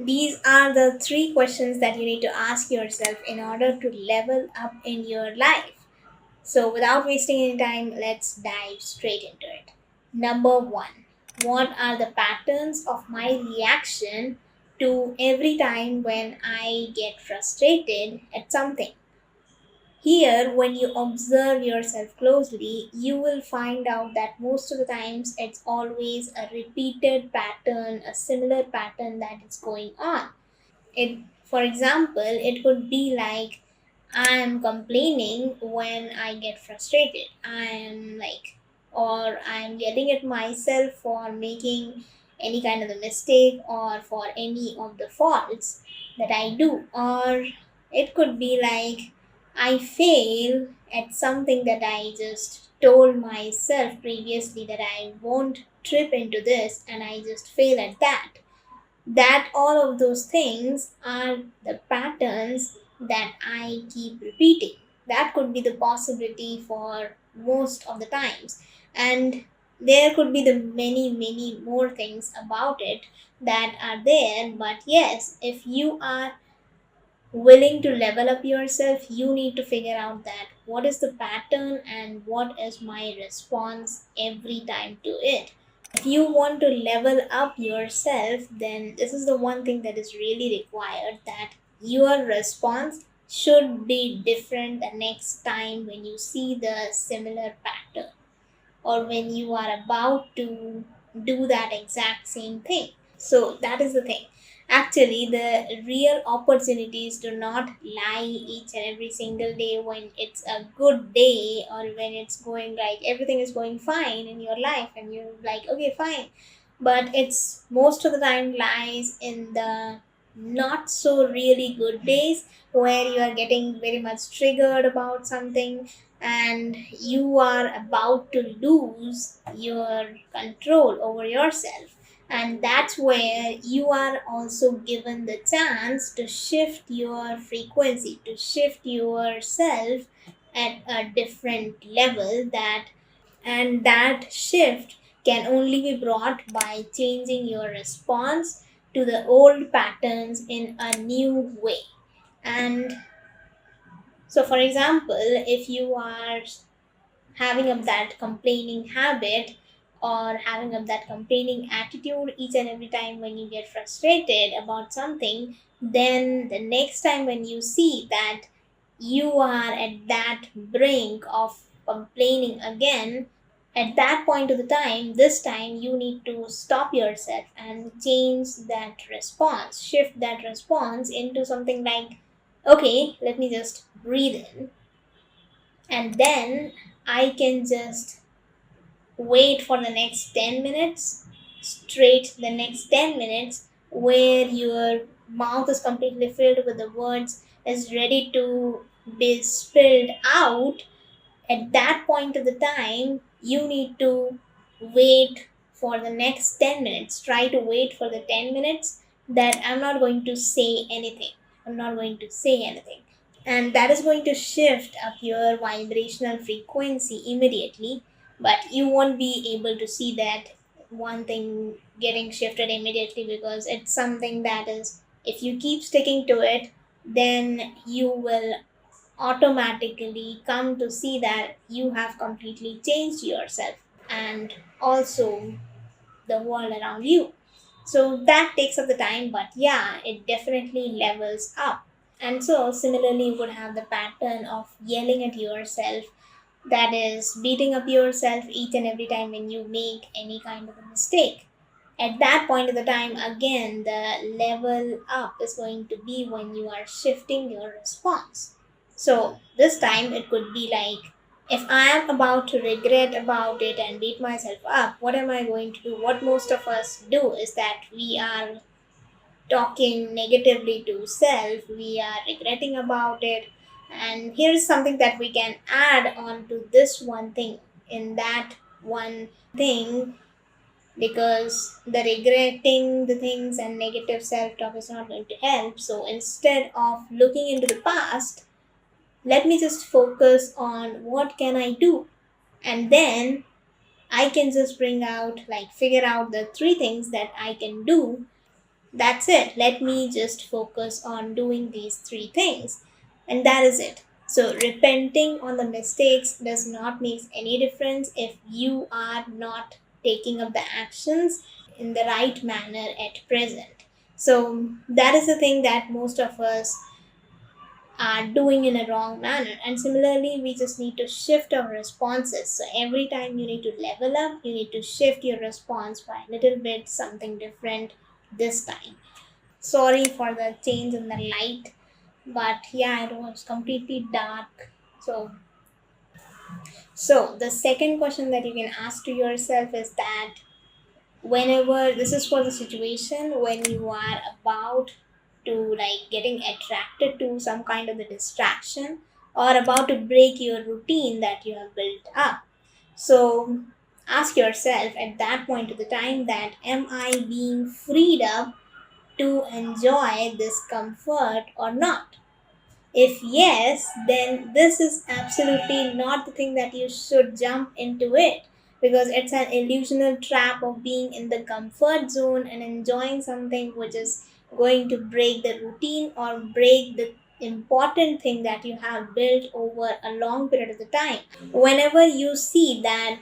These are the three questions that you need to ask yourself in order to level up in your life. So, without wasting any time, let's dive straight into it. Number one, what are the patterns of my reaction to every time when I get frustrated at something? Here, when you observe yourself closely, you will find out that most of the times it's always a repeated pattern, a similar pattern that is going on. For example, it could be like I am complaining when I get frustrated. I am like, or I am yelling at myself for making any kind of a mistake or for any of the faults that I do. Or it could be like I fail at something that I just told myself previously that I won't trip into this, and I just fail at that. That all of those things are the patterns that I keep repeating. That could be the possibility for most of the times. And there could be the many more things about it that are there. But yes, if you are willing to level up yourself, you need to figure out that what is the pattern and what is my response every time to it. If you want to level up yourself, then this is the one thing that is really required, that your response should be different the next time when you see the similar pattern, or when you are about to do that exact same thing. So that is the thing. Actually, the real opportunities do not lie each and every single day when it's a good day, or when it's going like everything is going fine in your life and you're like, okay, fine. But it's most of the time lies in the not so really good days where you are getting very much triggered about something, and you are about to lose your control over yourself. And that's where you are also given the chance to shift your frequency, to shift yourself at a different level. That shift can only be brought by changing your response to the old patterns in a new way. And so, for example, if you are having up that complaining habit, or having up that complaining attitude each and every time when you get frustrated about something, then the next time when you see that you are at that brink of complaining again, at that point of the time, this time you need to stop yourself and change that response, shift that response into something like, okay, let me just breathe in, and then I can just wait for the next 10 minutes, straight the next 10 minutes, where your mouth is completely filled with the words, is ready to be spilled out. At that point of the time, you need to wait for the next 10 minutes. Try to wait for the 10 minutes that I'm not going to say anything. I'm not going to say anything, and that is going to shift up your vibrational frequency immediately. But you won't be able to see that one thing getting shifted immediately, because it's something that is, if you keep sticking to it, then you will automatically come to see that you have completely changed yourself, and also the world around you. So that takes up the time, but yeah, it definitely levels up. And so, similarly, you would have the pattern of yelling at yourself, that is, beating up yourself each and every time when you make any kind of a mistake. At that point of the time, again, the level up is going to be when you are shifting your response. So, this time it could be like, if I am about to regret about it and beat myself up, what am I going to do? What most of us do is that we are talking negatively to self, we are regretting about it. And here's something that we can add on to this one thing, in that one thing, because the regretting the things and negative self-talk is not going to help. So instead of looking into the past, let me just focus on what can I do, and then I can just bring out, like, figure out the three things that I can do That's it. Let me just focus on doing these three things. And that is it. So, repenting on the mistakes does not make any difference if you are not taking up the actions in the right manner at present. So, that is the thing that most of us are doing in a wrong manner. And similarly, we just need to shift our responses. So, every time you need to level up, you need to shift your response by a little bit, something different this time. Sorry for the change in the light, but yeah, it was completely dark. So the second question that you can ask to yourself is that whenever this is for the situation when you are about to like getting attracted to some kind of the distraction or about to break your routine that you have built up. So ask yourself at that point of the time that am I being freed up to enjoy this comfort or not? If yes, then this is absolutely not the thing that you should jump into it, because it's an illusional trap of being in the comfort zone and enjoying something which is going to break the routine or break the important thing that you have built over a long period of the time. Whenever you see that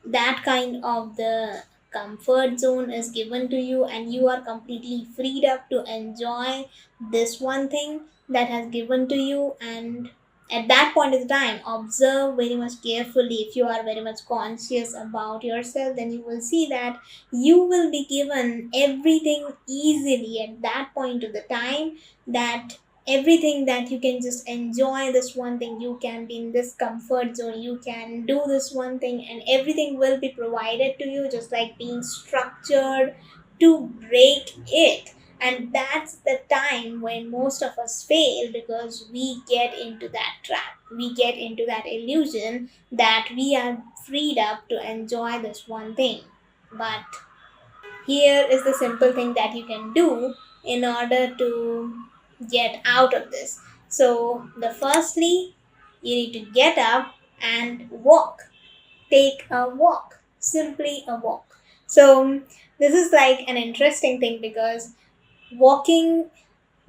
that kind of the comfort zone is given to you and you are completely freed up to enjoy this one thing that has given to you, and at that point of the time observe very much carefully. If you are very much conscious about yourself, then you will see that you will be given everything easily at that point of the time, that everything that you can just enjoy this one thing, you can be in this comfort zone, you can do this one thing, and everything will be provided to you just like being structured to break it. And that's the time when most of us fail, because we get into that trap, we get into that illusion that we are freed up to enjoy this one thing. But here is the simple thing that you can do in order to get out of this. So, the firstly, you need to get up and walk. Take a walk. Simply a walk. So, this is like an interesting thing because walking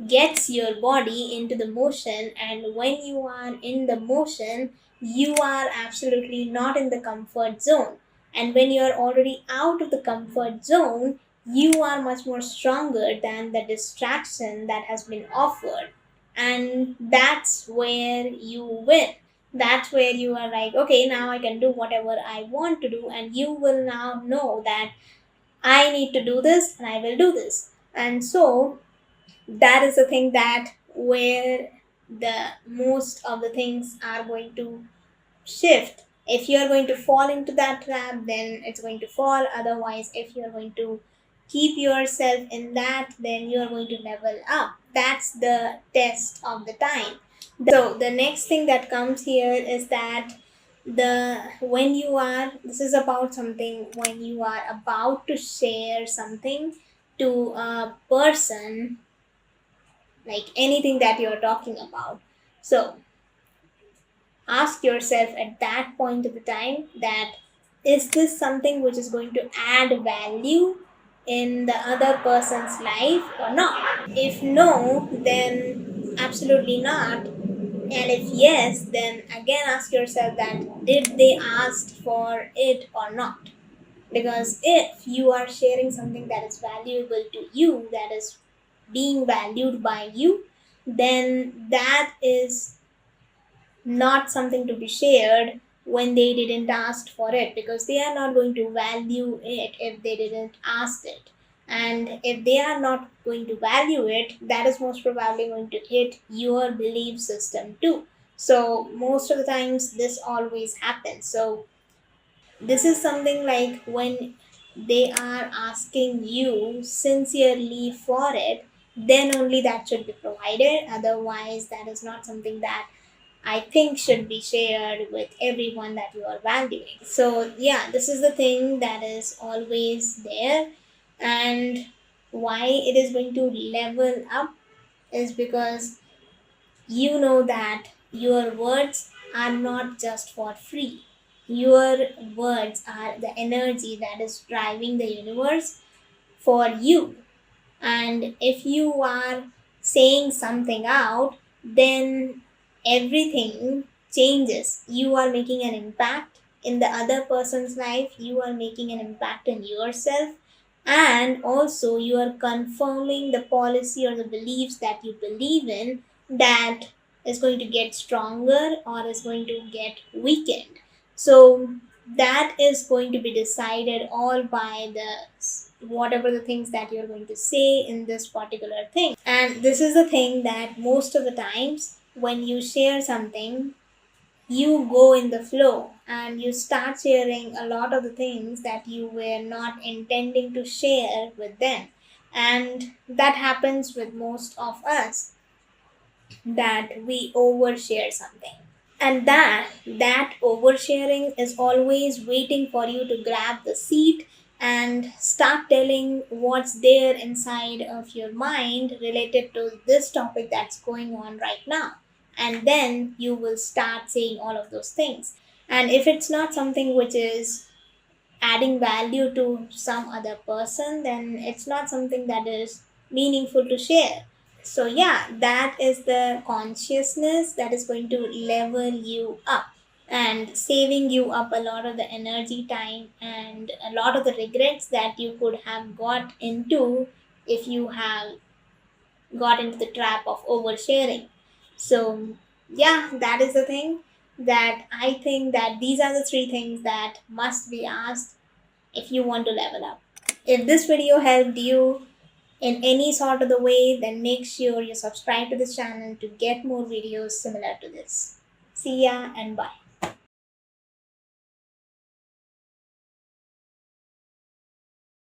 gets your body into the motion, and when you are in the motion you are absolutely not in the comfort zone, and when you are already out of the comfort zone you are much more stronger than the distraction that has been offered, and that's where you win. That's where you are like, okay, now I can do whatever I want to do, and you will now know that I need to do this and I will do this. And so that is the thing that where the most of the things are going to shift. If you are going to fall into that trap, then it's going to fall. Otherwise, if you are going to keep yourself in that, then you are going to level up. That's the test of the time. So the next thing that comes here is that the when you are this is about something when you are about to share something to a person, like anything that you're talking about. So ask yourself at that point of the time that is this something which is going to add value in the other person's life or not? If no, then absolutely not. And if yes, then again ask yourself that did they ask for it or not? Because if you are sharing something that is valuable to you, that is being valued by you, then that is not something to be shared when they didn't ask for it, because they are not going to value it if they didn't ask it. And if they are not going to value it, that is most probably going to hit your belief system too. So most of the times this always happens. So this is something like when they are asking you sincerely for it, then only that should be provided. Otherwise, that is not something that I think should be shared with everyone that you are valuing. So, yeah, this is the thing that is always there. And why it is going to level up is because you know that your words are not just for free. Your words are the energy that is driving the universe for you. And if you are saying something out, then everything changes. You are making an impact in the other person's life, you are making an impact in yourself, and also you are confirming the policy or the beliefs that you believe in, that is going to get stronger or is going to get weakened. So that is going to be decided all by the whatever the things that you're going to say in this particular thing. And this is the thing that most of the times when you share something, you go in the flow and you start sharing a lot of the things that you were not intending to share with them. And that happens with most of us, that we overshare something. And that oversharing is always waiting for you to grab the seat and start telling what's there inside of your mind related to this topic that's going on right now. And then you will start saying all of those things. And if it's not something which is adding value to some other person, then it's not something that is meaningful to share. So, yeah, that is the consciousness that is going to level you up and saving you up a lot of the energy, time, and a lot of the regrets that you could have got into if you have got into the trap of oversharing. So, yeah, that is the thing that I think that these are the three things that must be asked if you want to level up. If this video helped you in any sort of the way, then make sure you subscribe to this channel to get more videos similar to this. See ya and bye.